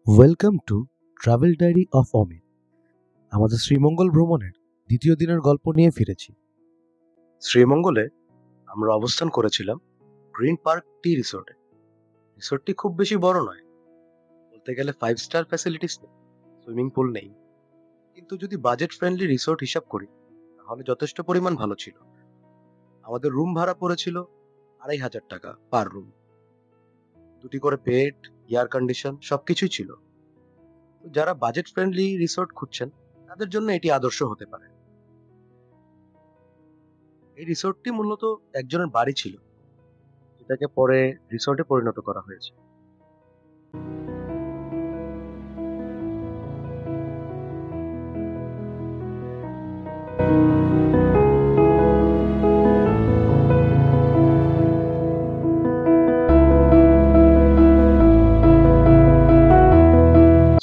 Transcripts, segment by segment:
Welcome to travel diary of Amit. আমাদের শ্রীমঙ্গল ভ্রমণের দ্বিতীয় দিনের গল্প নিয়ে ফিরেছি। শ্রীমঙ্গলে আমরা অবস্থান করেছিলাম গ্রিন পার্ক টি রিসোর্টে। রিসোর্টটি খুব বেশি বড় নয়, বলতে গেলে 5 স্টার ফ্যাসিলিটিস নেই, সুইমিং পুল নেই, কিন্তু যদি বাজেট ফ্রেন্ডলি রিসোর্ট হিসাব করি তাহলে যথেষ্ট পরিমাণ ভালো ছিল। আমাদের রুম ভাড়া পড়েছিল 2500 টাকা পার রুম, দুটি করে বেড, এয়ার কন্ডিশন সবকিছুই ছিল। তো যারা বাজেট ফ্রেন্ডলি রিসোর্ট খুঁজছেন তাদের জন্য এটি আদর্শ হতে পারে। এই রিসোর্টটি মূলত একজনের বাড়ি ছিল, যেটাকে পরে রিসোর্টে পরিণত করা হয়েছে।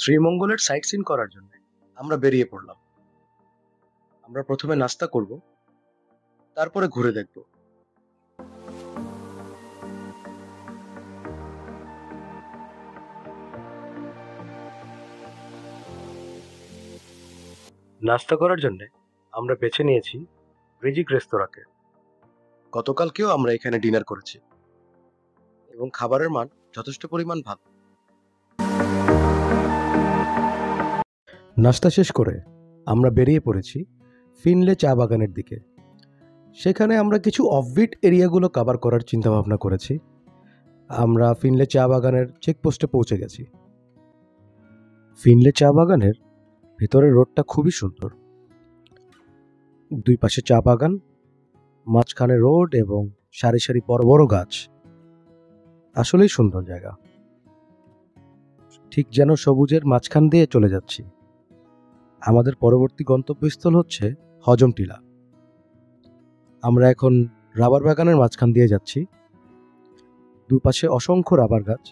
শ্রীমঙ্গলের সাইট সিন করার জন্য আমরা বেরিয়ে পড়লাম। আমরা প্রথমে নাস্তা করব, তারপরে ঘুরে দেখব। নাস্তা করার জন্য আমরা বেছে নিয়েছি রিজিক রেস্তোরাঁকে। গতকালকেও আমরা এখানে ডিনার করেছি এবং খাবারের মান যথেষ্ট পরিমাণ ভালো। নাস্তা শেষ করে আমরা বেরিয়ে পড়েছি ফিনলে চা বাগানের দিকে। সেখানে আমরা কিছু অফবিট এরিয়াগুলো কভার করার চিন্তা ভাবনা করেছি। আমরা ফিনলে চা বাগানের চেকপোস্টে পৌঁছে গেছি। ফিনলে চা বাগানের ভেতরের রোডটা খুবই সুন্দর, দুই পাশে চা বাগান, মাঝখানে রোড এবং সারি সারি বড় বড় গাছ। আসলেই সুন্দর জায়গা, ঠিক যেন সবুজের মাঝখান দিয়ে চলে যাচ্ছি। আমাদের পরবর্তী গন্তব্যস্থল হচ্ছে হজম টিলা। আমরা এখন রাবার বাগানের মাঝখান দিয়ে যাচ্ছি, দুপাশে অসংখ্য রাবার গাছ।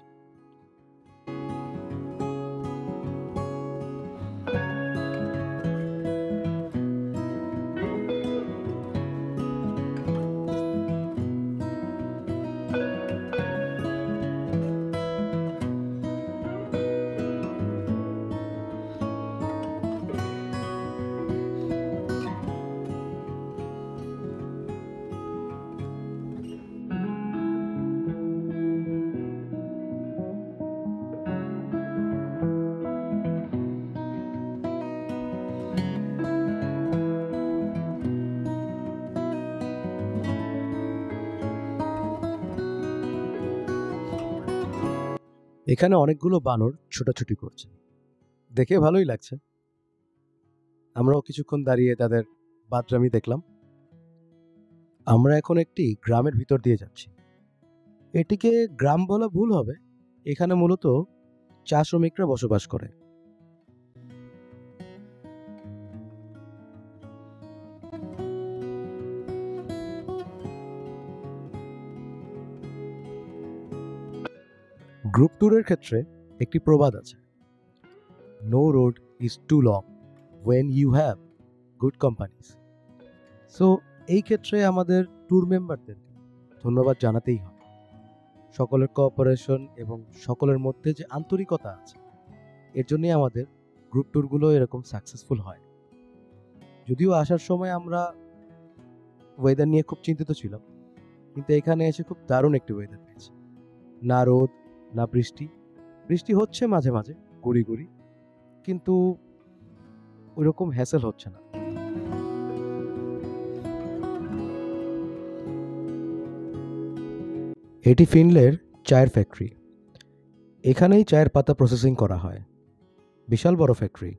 এখানে অনেকগুলো বানর ছোটাছুটি করছে, দেখে ভালোই লাগছে। আমরাও কিছুক্ষণ দাঁড়িয়ে তাদের বাদরামি দেখলাম। আমরা এখন একটি গ্রামের ভিতর দিয়ে যাচ্ছি। এটিকে গ্রাম বলা ভুল হবে, এখানে মূলত চা শ্রমিকরা বসবাস করে। গ্রুপ ট্যুরের ক্ষেত্রে একটি প্রবাদ আছে, no road is too long when you have good companies. So এই ক্ষেত্রে আমাদের ট্যুর মেম্বারদেরকে ধন্যবাদ জানাতেই হয়। সকলের কোঅপারেশন এবং সকলের মধ্যে যে আন্তরিকতা আছে, এর জন্যই আমাদের গ্রুপ ট্যুরগুলো এরকম সাকসেসফুল হয়। যদিও আসার সময় আমরা ওয়েদার নিয়ে খুব চিন্তিত ছিলাম, কিন্তু এখানে এসে খুব দারুণ একটি ওয়েদার পেয়েছি। না রোদ না বৃষ্টি, বৃষ্টি হচ্ছে মাঝে মাঝে গুড়ি গুড়ি, কিন্তু ওইরকম হ্যাসেল হচ্ছে না। এটি ফিনলের চায়ের ফ্যাক্টরি। এখানেই চায়ের পাতা প্রসেসিং করা হয়, বিশাল বড় ফ্যাক্টরি।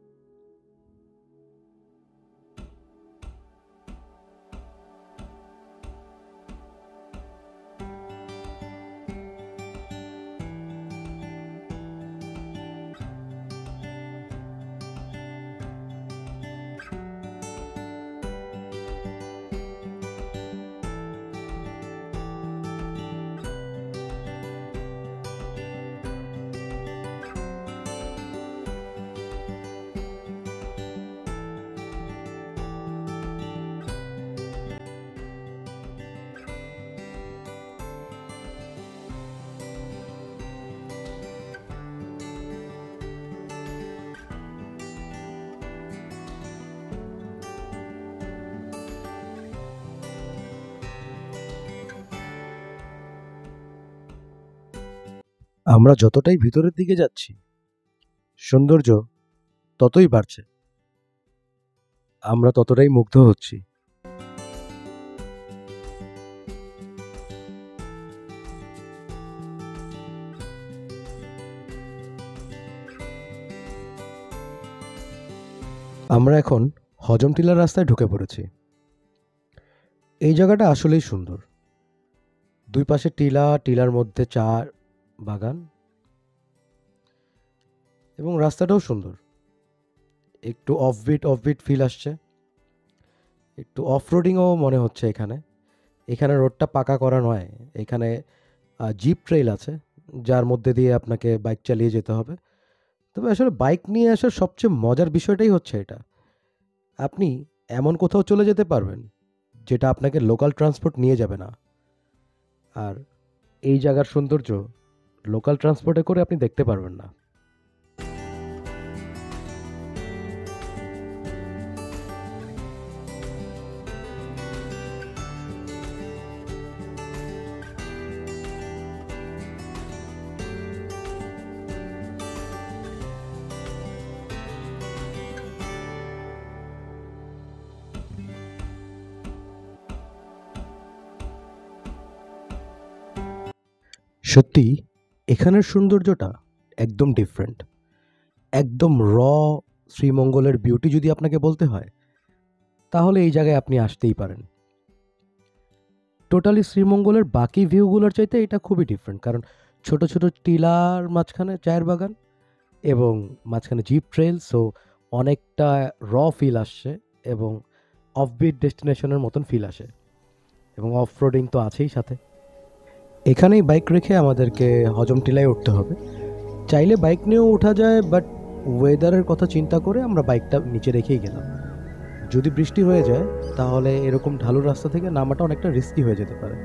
আমরা যতটাই ভিতরের দিকে যাচ্ছি সৌন্দর্য ততই বাড়ছে, আমরা ততটাই মুগ্ধ হচ্ছি। আমরা এখন হজম টিলার রাস্তায় ঢুকে পড়েছি। এই জায়গাটা আসলেই সুন্দর, দুই পাশে টিলা, টিলার মধ্যে চা বাগান এবং রাস্তাটাও সুন্দর। একটু অফবিট ফিল আসছে, একটু অফরোডিংও মনে হচ্ছে। এখানে এখানে রোডটা পাকা করা নয়, এখানে জিপ ট্রেইল আছে যার মধ্যে দিয়ে আপনাকে বাইক চালিয়ে যেতে হবে। তবে আসলে বাইক নিয়ে আসার সবচেয়ে মজার বিষয়টাই হচ্ছে এটা, আপনি এমন কোথাও চলে যেতে পারবেন যেটা আপনাকে লোকাল ট্রান্সপোর্ট নিয়ে যাবে না। আর এই জায়গার সৌন্দর্য লোকাল ট্রান্সপোর্টে করে আপনি দেখতে পারবেন না। সত্যি এখানের সৌন্দর্যটা একদম ডিফারেন্ট, একদম শ্রীমঙ্গলের বিউটি যদি আপনাকে বলতে হয় তাহলে এই জায়গায় আপনি আসতেই পারেন। টোটালি শ্রীমঙ্গলের বাকি ভিউগুলোর চাইতে এটা খুবই ডিফারেন্ট, কারণ ছোট ছোট টিলার মাঝখানে চায়ের বাগান এবং মাঝখানে জিপ ট্রেল, সো অনেকটা ফিল আসছে এবং অফবিট ডেস্টিনেশনের মতন ফিল আসে এবং অফ রোডিং তো আছেই সাথে। এখানেই বাইক রেখে আমাদেরকে হজম টিলায় উঠতে হবে। চাইলে বাইক নিয়েও ওঠা যায়, বাট ওয়েদারের কথা চিন্তা করে আমরা বাইকটা নিচে রেখেই গেলাম। যদি বৃষ্টি হয়ে যায় তাহলে এরকম ঢালু রাস্তা থেকে নামাটা অনেকটা রিস্কি হয়ে যেতে পারে,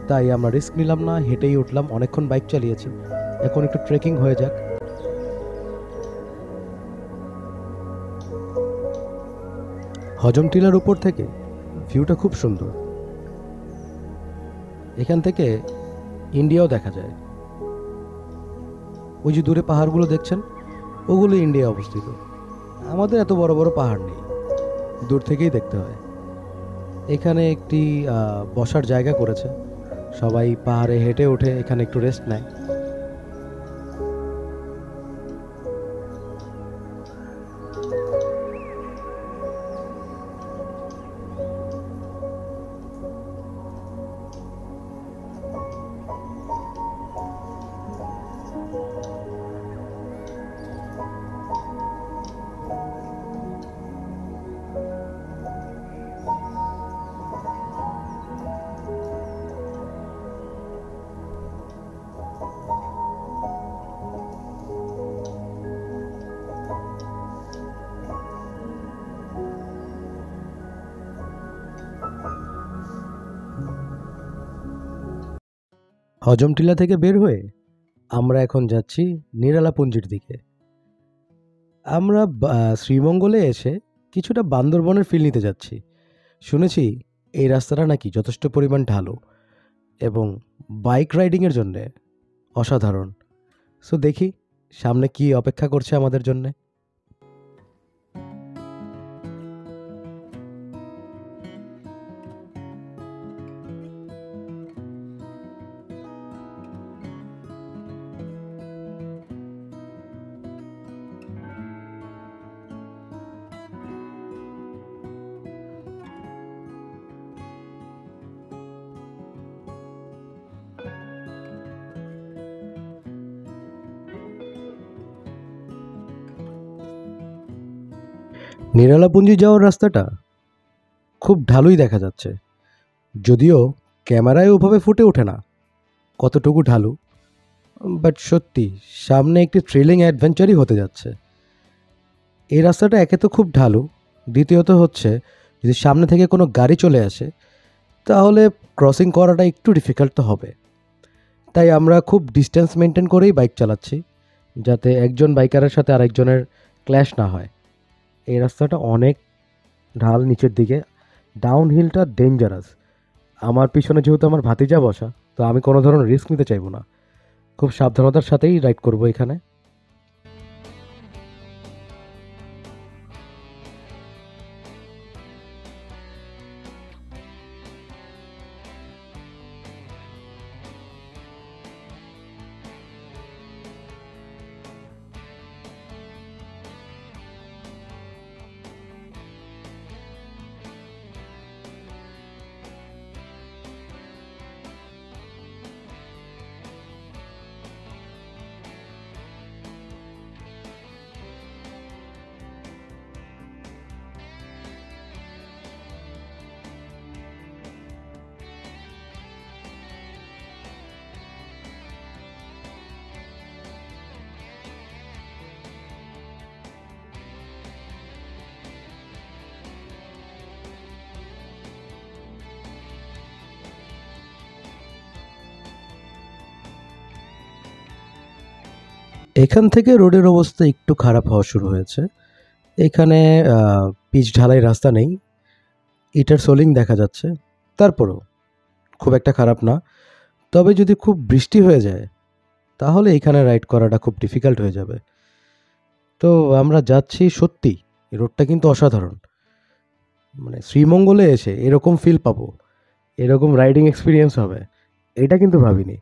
তাই আমরা রিস্ক নিলাম না, হেঁটেই উঠলাম। অনেকক্ষণ বাইক চালিয়েছি, এখন একটু ট্রেকিং হয়ে যাক। হজম টিলার উপর থেকে ভিউটা খুব সুন্দর, এখান থেকে ইন্ডিয়াও দেখা যায়। ওই যে দূরে পাহাড়গুলো দেখছেন ওগুলো ইন্ডিয়া অবস্থিত। আমাদের এত বড় বড় পাহাড় নেই, দূর থেকেই দেখতে হয়। এখানে একটি বসার জায়গা করেছে, সবাই পাহাড়ে হেঁটে ওঠে, এখানে একটু রেস্ট নেয়। হজম টিলা থেকে বের হয়ে আমরা এখন যাচ্ছি নিরালাপুঞ্জির দিকে। আমরা শ্রীমঙ্গলে এসে কিছুটা বান্দরবনের ফিল নিতে যাচ্ছি। শুনেছি এই রাস্তাটা নাকি যথেষ্ট পরিমাণ ঢালু এবং বাইক রাইডিংয়ের জন্যে অসাধারণ। সো দেখি সামনে কি অপেক্ষা করছে আমাদের জন্যে। নিরালাপুঞ্জি যাওয়ার রাস্তাটা খুব ঢালুই দেখা যাচ্ছে, যদিও ক্যামেরায় ওভাবে ফুটে ওঠে না কতটুকু ঢালু, বাট সত্যি সামনে একটি থ্রিলিং অ্যাডভেঞ্চারই হতে যাচ্ছে। এই রাস্তাটা একে তো খুব ঢালু, দ্বিতীয়ত হচ্ছে যদি সামনে থেকে কোনো গাড়ি চলে আসে তাহলে ক্রসিং করাটা একটু ডিফিকাল্ট তো হবে। তাই আমরা খুব ডিস্টেন্স মেনটেন করেই বাইক চালাচ্ছি, যাতে একজন বাইকারের সাথে আরেকজনের ক্ল্যাশ না হয়। এই রাস্তাটা অনেক ঢাল নিচের দিকে, ডাউন হিলটা ডেঞ্জারাস। আমার পিছনে যেহেতু আমার ভাতিজা বসা, তো আমি কোনো ধরনের রিস্ক নিতে চাইবো না। খুব সাবধানতার সাথেই রাইড করব এখানে। এখান থেকে রোডের অবস্থা একটু খারাপ হওয়া শুরু হয়েছে। এখানে পিচ ঢালাই রাস্তা নেই, ইটার সোলিং দেখা যাচ্ছে। তারপরেও খুব একটা খারাপ না। তবে যদি খুব বৃষ্টি হয়ে যায় তাহলে এখানে রাইড করাটা খুব ডিফিকাল্ট হয়ে যাবে। তো আমরা যাচ্ছি, সত্যি এই রোডটা কিন্তু অসাধারণ। মানে শ্রীমঙ্গলে এসে এরকম ফিল পাবো, এরকম রাইডিং এক্সপিরিয়েন্স হবে, এটা কিন্তু ভাবিনি।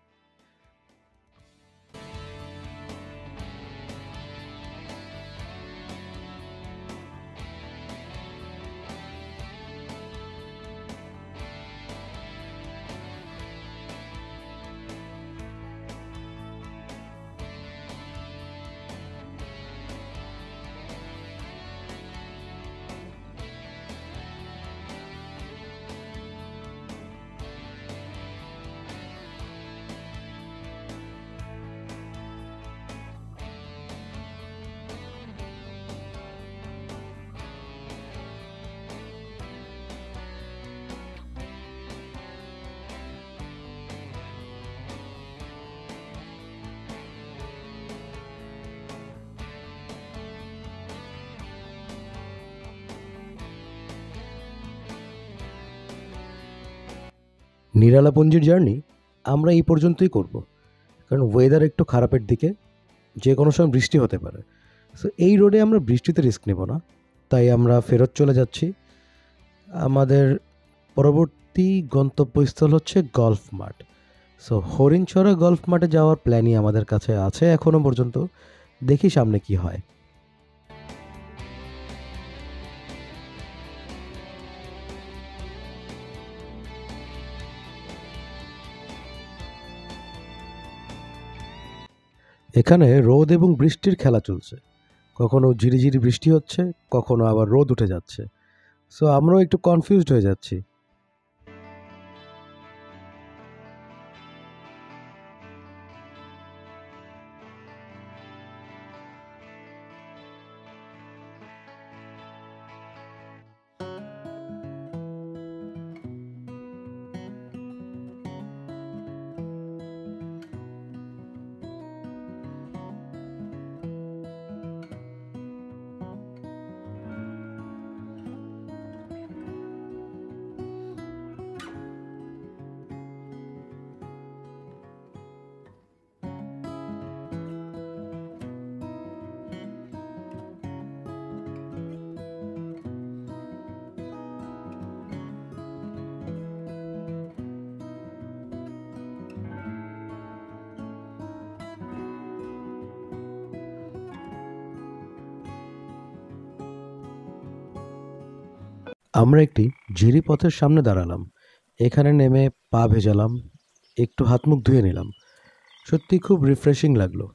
নিরালাপুঞ্জির জার্নি আমরা এই পর্যন্তই করব, কারণ ওয়েদার একটু খারাপের দিকে, যে কোনো সময় বৃষ্টি হতে পারে। সো এই রোডে আমরা বৃষ্টিতে রিস্ক নেব না, তাই আমরা ফেরত চলে যাচ্ছি। আমাদের পরবর্তী গন্তব্যস্থল হচ্ছে গলফ মাঠ। সো হরিণছড়া গলফ মাঠে যাওয়ার প্ল্যানই আমাদের কাছে আছে এখনও পর্যন্ত। দেখি সামনে কি হয়। এখানে রোদ এবং বৃষ্টির খেলা চলছে, কখনো ঝিরিঝিরি বৃষ্টি হচ্ছে, কখনো আবার রোদ উঠে যাচ্ছে। সো আমরাও একটু কনফিউজড হয়ে যাচ্ছি। আমরা একটি ঝিরি পথের সামনে দাঁড়ালাম। এখানে নেমে পা ভেজালাম, একটু হাত মুখ ধুয়ে নিলাম। সত্যি খুব রিফ্রেশিং লাগলো।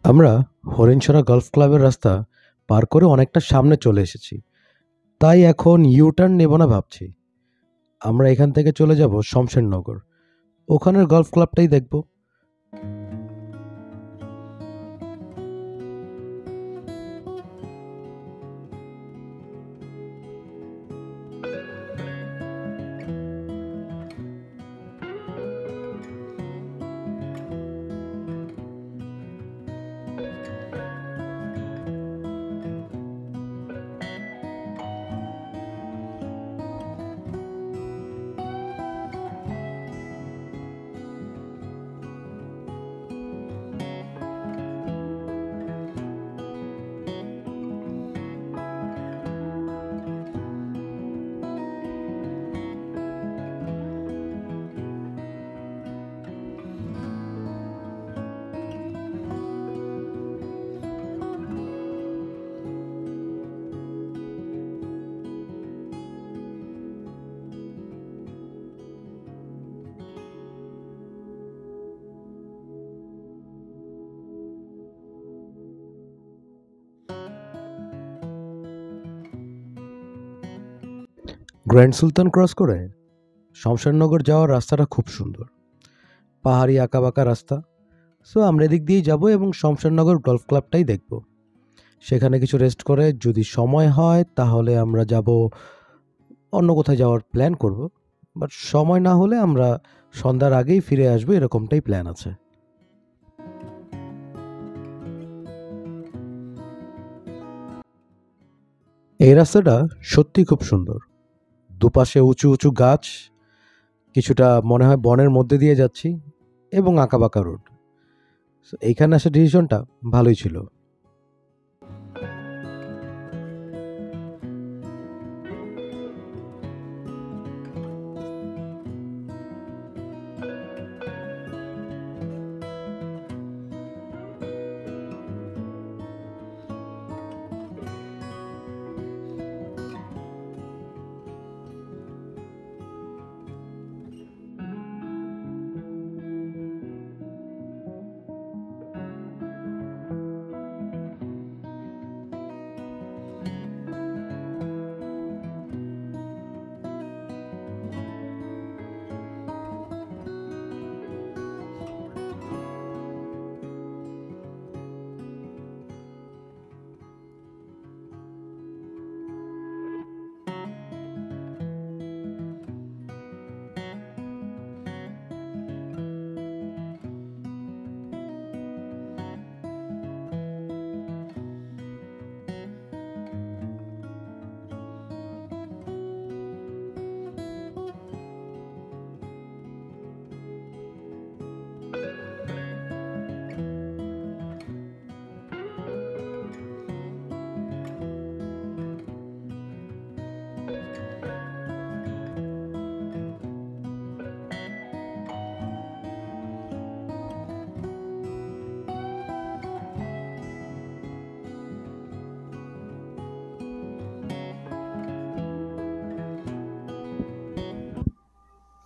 আমরা হরিণছড়া গলফ ক্লাবের রাস্তা পার করে অনেকটা সামনে চলে এসেছি, তাই এখন ইউটার্ন নেব না ভাবছি। আমরা এখান থেকে চলে যাব শমশেরনগর, ওখানের গলফ ক্লাবটাই দেখব। গ্র্যান্ড সুলতান ক্রস করে শমশেরনগর যাওয়ার রাস্তাটা খুব সুন্দর, পাহাড়ি আঁকাবাঁকা রাস্তা। সো আমরা এদিক দিয়েই যাব এবং শমশেরনগর গলফ ক্লাবটাই দেখব। সেখানে কিছু রেস্ট করে যদি সময় হয় তাহলে আমরা যাব, অন্য কোথায় যাওয়ার প্ল্যান করব। বাট সময় না হলে আমরা সন্ধ্যার আগেই ফিরে আসবো, এরকমটাই প্ল্যান আছে। এই রাস্তাটা সত্যি খুব সুন্দর, দুপাশে উঁচু উঁচু গাছ, কিছুটা মনে হয় বনের মধ্যে দিয়ে যাচ্ছি, এবং আঁকাবাঁকা রোড। এইখানে আসার ডিসিশনটা ভালোই ছিল।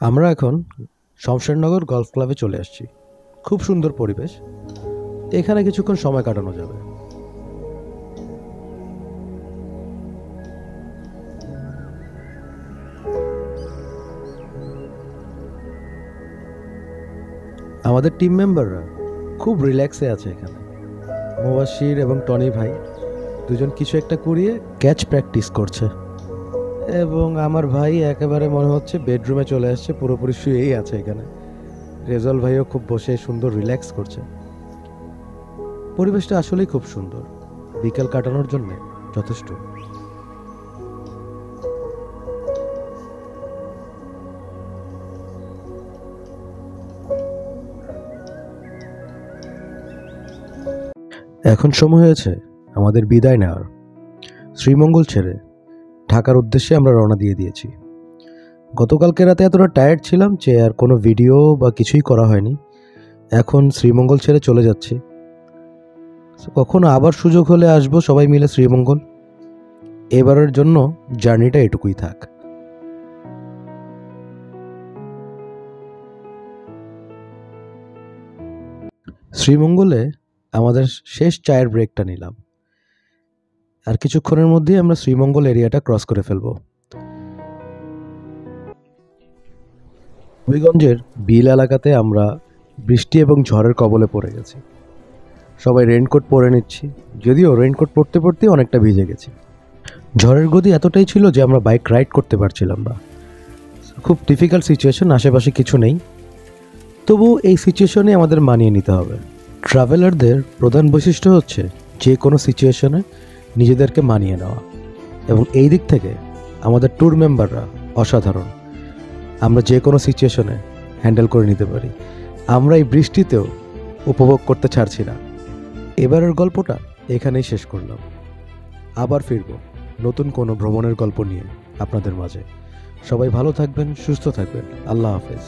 আমরা এখন শমশেরনগর গলফ ক্লাবে চলে আসছি। খুব সুন্দর পরিবেশ, এখানে কিছুক্ষণ সময় কাটানো যাবে। আমাদের টিম মেম্বাররা খুব রিল্যাক্সে আছে এখানে। মুবাশির এবং টনি ভাই দুজন কিছু একটা করিয়ে ক্যাচ প্র্যাকটিস করছে, এবং আমার ভাই একেবারে মনে হচ্ছে বেডরুমে চলে আসছে, পুরোপুরি শুয়েই আছে এখানে। রেজল ভাইও খুব বসে সুন্দর রিল্যাক্স করছে। পরিবেশটা আসলেই খুব সুন্দর, বিকেল কাটানোর জন্য যথেষ্ট। এখন সময় হয়েছে আমাদের বিদায় নেওয়ার। শ্রীমঙ্গল ছেড়ে ঢাকার উদ্দেশ্যে আমরা রওনা দিয়ে দিয়েছি। গতকালকে রাতে এতটা টায়ার্ড ছিলাম যে আর কোনো ভিডিও বা কিছুই করা হয়নি। এখন শ্রীমঙ্গল ছেড়ে চলে যাচ্ছি। কখনো আবার সুযোগ হলে আসবো সবাই মিলে শ্রীমঙ্গল। এবারের জন্য জার্নিটা এটুকুই থাক। শ্রীমঙ্গলে আমাদের শেষ চায়ের ব্রেকটা নিলাম। আর কিছুক্ষণের মধ্যেই আমরা শ্রীমঙ্গল এরিয়াটা ক্রস করে ফেলব। হবিগঞ্জের বিল এলাকাতে আমরা বৃষ্টি এবং ঝড়ের কবলে পড়ে গেছি। সবাই রেইনকোট পরে নিচ্ছি, যদিও রেইনকোট পরতে পরতেই অনেকটা ভিজে গেছি। ঝড়ের গতি এতটাই ছিল যে আমরা বাইক রাইড করতে পারছিলাম না। খুব ডিফিকাল্ট সিচুয়েশন, আশেপাশে কিছু নেই, তবু এই সিচুয়েশনে আমাদের মানিয়ে নিতে হবে। ট্রাভেলারদের প্রধান বৈশিষ্ট্য হচ্ছে যে কোনো সিচুয়েশনে নিজেদেরকে মানিয়ে নেওয়া, এবং এই দিক থেকে আমাদের ট্যুর মেম্বাররা অসাধারণ। আমরা যে কোনো সিচুয়েশনে হ্যান্ডেল করে নিতে পারি। আমরা এই বৃষ্টিতেও উপভোগ করতে ছাড়ছি না। এবারের গল্পটা এখানেই শেষ করলাম। আবার ফিরব নতুন কোনো ভ্রমণের গল্প নিয়ে আপনাদের মাঝে। সবাই ভালো থাকবেন, সুস্থ থাকবেন। আল্লাহ হাফেজ।